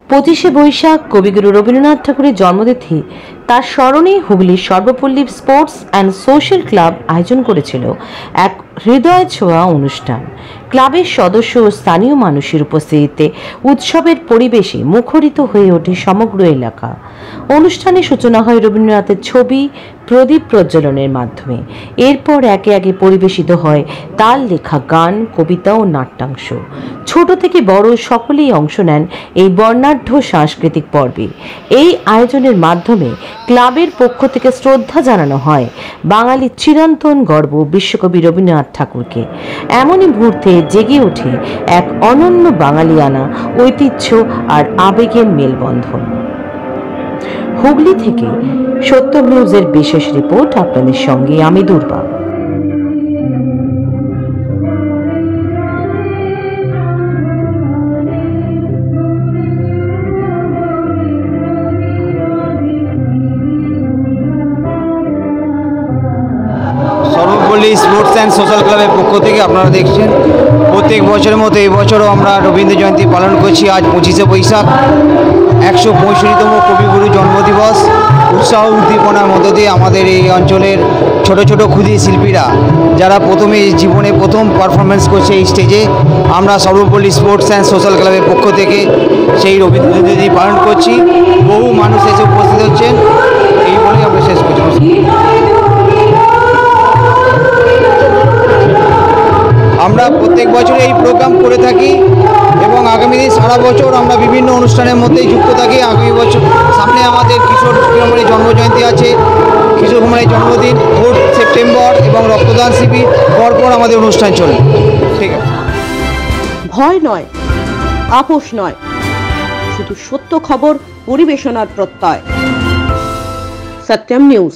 25শে বৈশাখ কবিগুরু রবীন্দ্রনাথ ঠাকুরের জন্মতিথি তার স্মরণে হুগলির Sarvepalli sports and social club আয়োজন করেছিল এক হৃদয় ছোঁয়া অনুষ্ঠান। ক্লাবের সদস্য ও স্থানীয় মানুষের উপস্থিতিতে উৎসবের পরিবেশে মুখরিত হয়ে ওঠে সমগ্র এলাকা। অনুষ্ঠানের সূচনা হয় রবীন্দ্রনাথের ছবি প্রদীপ প্রজ্বলনের মাধ্যমে। এরপর একে একে পরিবেশিত হয় তার লেখা গান, কবিতা ও নাট্যাংশ। ছোট থেকে বড় সকলেই অংশ নেন এই বর্ণাঢ্য সাংস্কৃতিক পর্বে। এই আয়োজনের মাধ্যমে ক্লাবের পক্ষ থেকে শ্রদ্ধা জানানো হয় বাঙালির চিরন্তন গর্ব বিশ্বকবি রবীন্দ্রনাথ ঠাকুরকে। এমনই মুহূর্তে জেগে ওঠে এক অনন্য বাঙালিয়ানা ঐতিহ্য আর আবেগের মেলবন্ধন। হুগলি থেকে সত্য নিউজের বিশেষ রিপোর্ট, আপনাদের সঙ্গে আমি দুর্বা। সর্বপল্লী স্পোর্টস অ্যান্ড সোশ্যাল ক্লাবের পক্ষ থেকে আপনারা দেখছেন প্রত্যেক বছরের মতো এই বছরও আমরা রবীন্দ্র জয়ন্তী পালন করছি। আজ 25শে বৈশাখ, 165তম কবিগুরু জন্মদিবস। উৎসাহ উদ্দীপনার মধ্য দিয়ে আমাদের এই অঞ্চলের ছোট ছোট ক্ষুদে শিল্পীরা যারা প্রথমে জীবনে প্রথম পারফরমেন্স করছে এই স্টেজে, আমরা সর্বপল্লী স্পোর্টস অ্যান্ড সোশ্যাল ক্লাবের পক্ষ থেকে সেই রবীন্দ্র জয়ন্তী পালন করছি। বহু মানুষ এসে উপস্থিত হচ্ছেন, এই বলেই আমরা শেষ করছি। আমরা প্রত্যেক বছর এই প্রোগ্রাম করে থাকি এবং আগামী দিন সারা বছর আমরা বিভিন্ন অনুষ্ঠানের মধ্যেই যুক্ত থাকি। আগামী বছর সামনে আমাদের কিশোর কুমারের জন্মজয়ন্তী আছে, কিশোর কুমারের জন্মদিন 4 সেপ্টেম্বর এবং রক্তদান শিবির, পরপর আমাদের অনুষ্ঠান চলে। ঠিক আছে, ভয় নয়, আপোষ নয়, শুধু সত্য খবর পরিবেশনার প্রত্যয়। সত্যম নিউজ।